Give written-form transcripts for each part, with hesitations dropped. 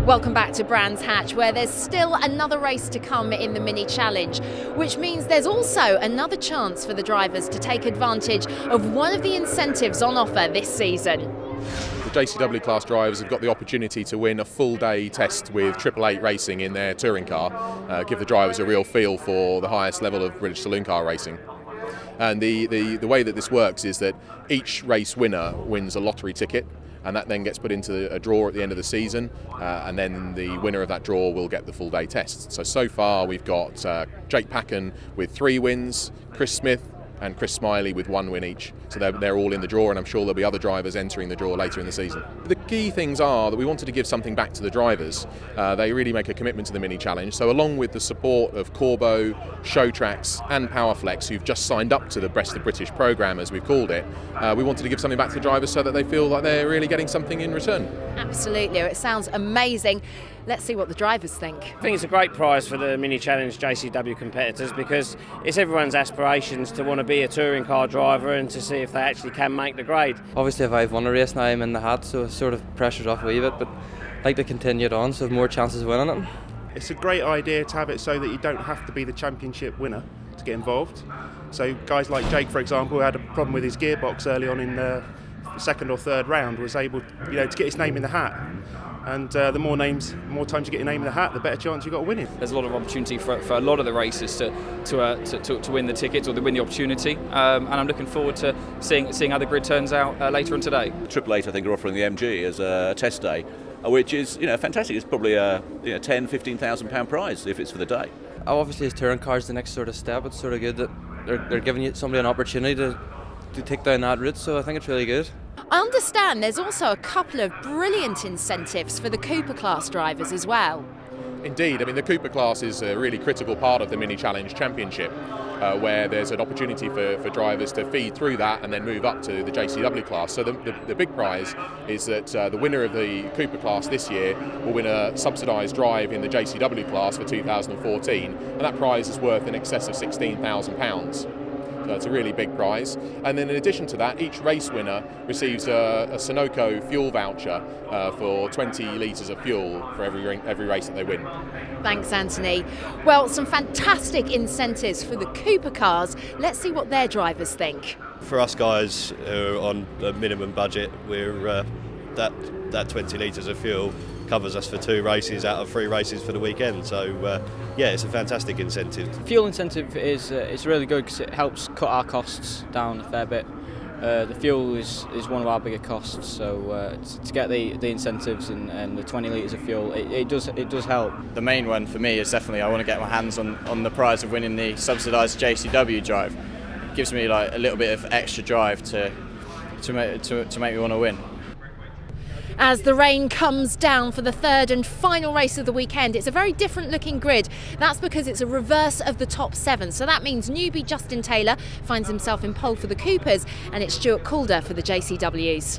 Welcome back to Brands Hatch, where there's still another race to come in the mini challenge, which means there's also another chance for the drivers to take advantage of one of the incentives on offer this season. The JCW class drivers have got the opportunity to win a full day test with 888 Racing in their touring car, give the drivers a real feel for the highest level of British saloon car racing. And the way that this works is that each race winner wins a lottery ticket, and that then gets put into a draw at the end of the season, and then the winner of that draw will get the full day test. So far we've got Jake Packen with 3 wins, Chris Smith and Chris Smiley with 1 win each. So they're all in the draw, and I'm sure there'll be other drivers entering the draw later in the season. The key things are that we wanted to give something back to the drivers. They really make a commitment to the mini challenge. So along with the support of Corbo, Showtracks and Powerflex, who've just signed up to the Best of British programme, as we've called it, we wanted to give something back to the drivers so that they feel like they're really getting something in return. Absolutely, it sounds amazing. Let's see what the drivers think. I think it's a great prize for the Mini Challenge JCW competitors, because it's everyone's aspirations to want to be a touring car driver and to see if they actually can make the grade. Obviously, if I've won a race now, I'm in the hat, so it sort of pressure's off a wee bit, but I'd like to continue it on so I have more chances of winning it. It's a great idea to have it so that you don't have to be the championship winner to get involved. So guys like Jake, for example, who had a problem with his gearbox early on in the second or third round, was able to get his name in the hat. And the more times you get your name in the hat, the better chance you've got of winning. There's a lot of opportunity for a lot of the races to win the tickets or to win the opportunity, and I'm looking forward to seeing how the grid turns out later on today. 888, I think, are offering the MG as a test day, which is fantastic. It's probably a £10,000-15,000 prize if it's for the day. Obviously, as touring cars, the next sort of step, it's sort of good that they're giving you somebody an opportunity to take down that route, so I think it's really good. I understand there's also a couple of brilliant incentives for the Cooper class drivers as well. Indeed, I mean the Cooper class is a really critical part of the Mini Challenge Championship, where there's an opportunity for drivers to feed through that and then move up to the JCW class. So the big prize is that the winner of the Cooper class this year will win a subsidised drive in the JCW class for 2014, and that prize is worth in excess of £16,000. So it's a really big prize. And then in addition to that, each race winner receives a Sunoco fuel voucher for 20 litres of fuel for every race that they win. Thanks, Anthony. Well, some fantastic incentives for the Cooper cars. Let's see what their drivers think. For us guys on a minimum budget, we're that 20 litres of fuel covers us for 2 races out of 3 races for the weekend. So it's a fantastic incentive. Fuel incentive is really good because it helps cut our costs down a fair bit. The fuel is one of our bigger costs, so to get the incentives and the 20 litres of fuel, it does help. The main one for me is definitely I want to get my hands on the prize of winning the subsidised JCW drive. It gives me like a little bit of extra drive to make me want to win. As the rain comes down for the third and final race of the weekend, it's a very different looking grid. That's because it's a reverse of the top 7. So that means newbie Justin Taylor finds himself in pole for the Coopers, and it's Stuart Calder for the JCWs.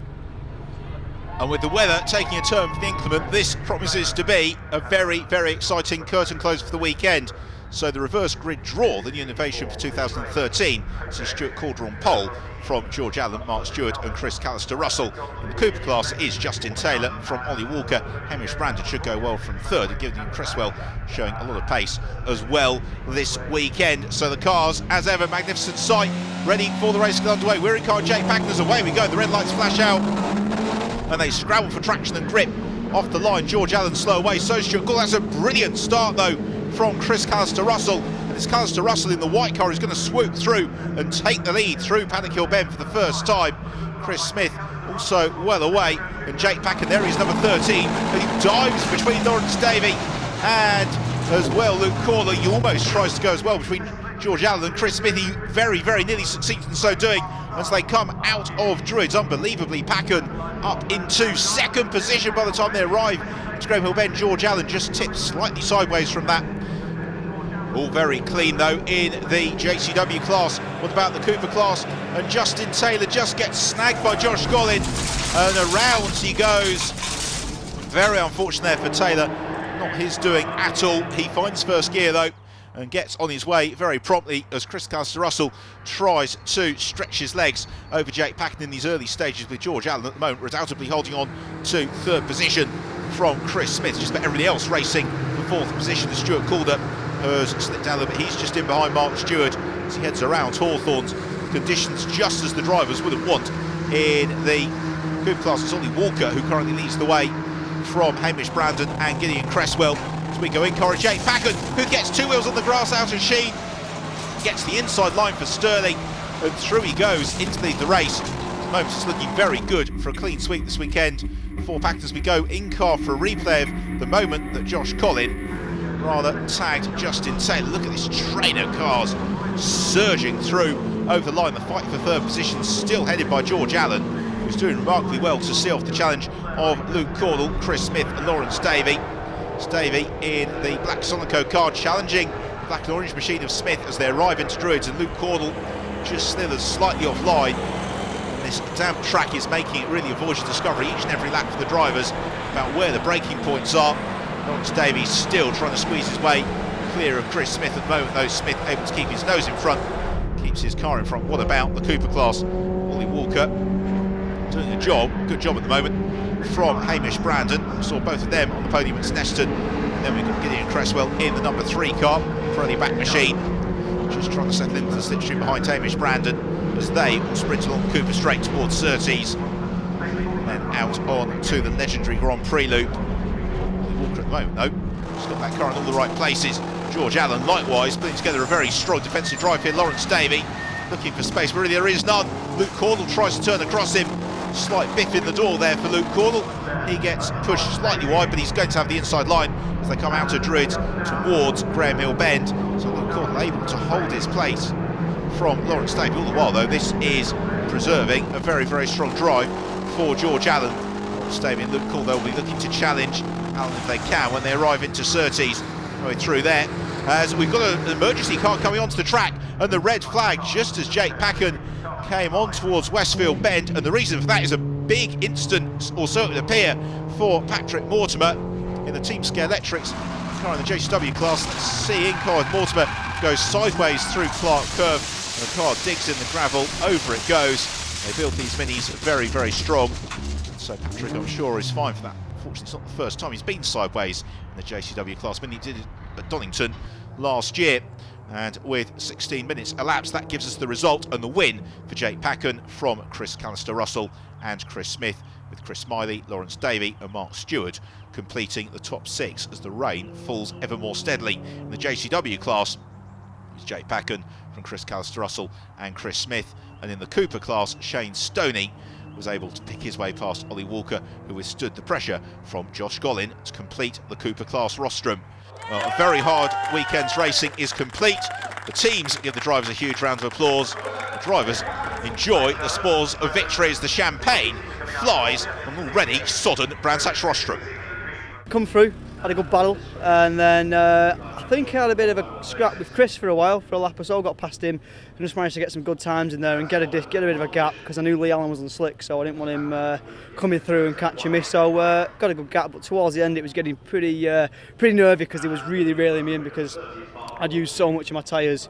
And with the weather taking a turn for the inclement, this promises to be a very, very exciting curtain close for the weekend. So the reverse grid draw, the new innovation for 2013, sees Stuart Calder on pole from George Allen, Mark Stewart and Chris Callister-Russell. In the Cooper class is Justin Taylor from Ollie Walker. Hamish Brandon should go well from third, and Gillian Cresswell showing a lot of pace as well this weekend. So the cars, as ever, magnificent sight, ready for the race to get underway. We're in car Jake Packen, as away we go. The red lights flash out and they scrabble for traction and grip. Off the line, George Allen slow away, so Stuart Calder. That's a brilliant start though from Chris Callister-Russell, and it's Callister-Russell in the white car who's going to swoop through and take the lead through Paddock Hill Bend for the first time. Chris Smith also well away, and Jake Packen, there he is, number 13, and he dives between Lawrence Davey and as well Luke Corley. He almost tries to go as well between George Allen and Chris Smith. He very, very nearly succeeds in so doing as they come out of Druids. Unbelievably, Packen up into second position by the time they arrive to Graham Hill Bend. George Allen just tipped slightly sideways from that. All very clean though in the JCW class. What about the Cooper class? And Justin Taylor just gets snagged by Josh Gollin, and around he goes. Very unfortunate there for Taylor, not his doing at all. He finds first gear though and gets on his way very promptly as Chris Callister-Russell tries to stretch his legs over Jake Packen in these early stages, with George Allen at the moment redoubtably holding on to third position. from Chris Smith. Just about everybody else racing for fourth position. Stuart Calder has slipped down a little bit. He's just in behind Mark Stewart as he heads around Hawthorns. Conditions just as the drivers wouldn't want in the Coupe class. It's Ollie Walker who currently leads the way from Hamish Brandon and Gideon Cresswell. As we go in, Jake Packard, who gets two wheels on the grass out of Sheen, gets the inside line for Stirling, and through he goes into the race. At the moment it's looking very good for a clean sweep this weekend for Packard as we go in car for a replay of the moment that Josh Collin rather tagged Justin Taylor. Look at this train of cars surging through over the line. The fight for third position still headed by George Allen, who's doing remarkably well to see off the challenge of Luke Cordell, Chris Smith and Lawrence Davey. Davey in the black Sonico car challenging the black and orange machine of Smith as they arrive into Druids, and Luke Cordell just slithers slightly offline. This damp track is making it really a voyage of discovery each and every lap for the drivers about where the braking points are. Lawrence Davey still trying to squeeze his way clear of Chris Smith at the moment, though Smith able to keep his nose in front, keeps his car in front. What about the Cooper class? Ollie Walker doing a job, good job at the moment from Hamish Brandon. We saw both of them on the podium at Snetterton, and then we've got Gideon Cresswell in the number 3 car for the back machine, just trying to settle into the slipstream behind Hamish Brandon as they will sprint along Cooper straight towards Surtees, and then out on to the legendary Grand Prix loop. Walker at the moment though, he's got that car in all the right places. George Allen likewise putting together a very strong defensive drive here. Lawrence Davey looking for space, but really there is none. Luke Cordell tries to turn across him. Slight biff in the door there for Luke Cordell. He gets pushed slightly wide, but he's going to have the inside line as they come out of Druids towards Graham Hill Bend. So Luke Cordell able to hold his place from Lawrence Davey. All the while though, this is preserving a very, very strong drive for George Allen. Lawrence Davey and Luke Cordell will be looking to challenge Allen if they can when they arrive into Surtees. Going through there as we've got an emergency car coming onto the track, and the red flag just as Jake Packen came on towards Westfield Bend, and the reason for that is a big incident, or so it would appear, for Patrick Mortimer in the Team Scare Electrics car in the JCW class. Let's see in-car with Mortimer goes sideways through Clark Curve, and the car digs in the gravel, over it goes. They built these minis very, very strong, so Patrick, I'm sure, is fine for that. Unfortunately, it's not the first time he's been sideways in the JCW class. He did it at Donington last year, and with 16 minutes elapsed, that gives us the result and the win for Jake Packen from Chris Callister-Russell and Chris Smith, with Chris Smiley, Lawrence Davey and Mark Stewart completing the top 6 as the rain falls ever more steadily. In the JCW class, it's Jake Packen from Chris Callister-Russell and Chris Smith, and in the Cooper class, Shane Stoney was able to pick his way past Ollie Walker, who withstood the pressure from Josh Collin to complete the Cooper class rostrum. Well, a very hard weekend's racing is complete. The teams give the drivers a huge round of applause. The drivers enjoy the spoils of victory as the champagne flies on already sodden Brands Hatch rostrum. Come through, had a good battle, and then I think I had a bit of a scrap with Chris for a while, for a lap or so. Got past him and just managed to get some good times in there and get a bit of a gap, because I knew Lee Allen was on slick, so I didn't want him coming through and catching me. So got a good gap, but towards the end it was getting pretty nervy, because he was really railing me in, because I'd used so much of my tyres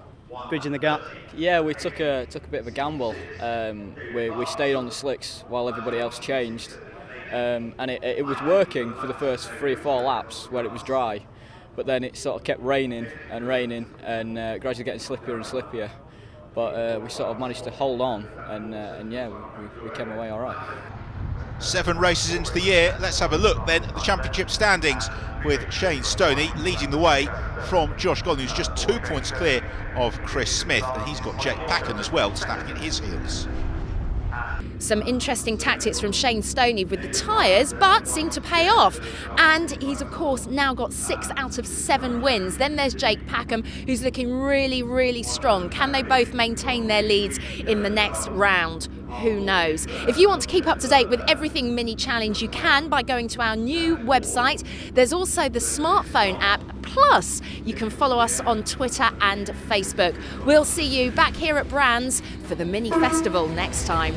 bridging the gap. Yeah, we took a bit of a gamble. We stayed on the slicks while everybody else changed. And it was working for the first 3 or 4 laps where it was dry, but then it sort of kept raining and gradually getting slippier and slippier. But we sort of managed to hold on, and yeah, we came away all right. 7 races into the year. Let's have a look then at the championship standings, with Shane Stoney leading the way from Josh Collin, who's just 2 points clear of Chris Smith, and he's got Jake Packen as well snapping at his heels. Some interesting tactics from Shane Stoney with the tyres, but seem to pay off. And he's, of course, now got 6 out of 7 wins. Then there's Jake Packham, who's looking really, really strong. Can they both maintain their leads in the next round? Who knows? If you want to keep up to date with everything Mini Challenge, you can by going to our new website. There's also the smartphone app. Plus, you can follow us on Twitter and Facebook. We'll see you back here at Brands for the Mini Festival next time.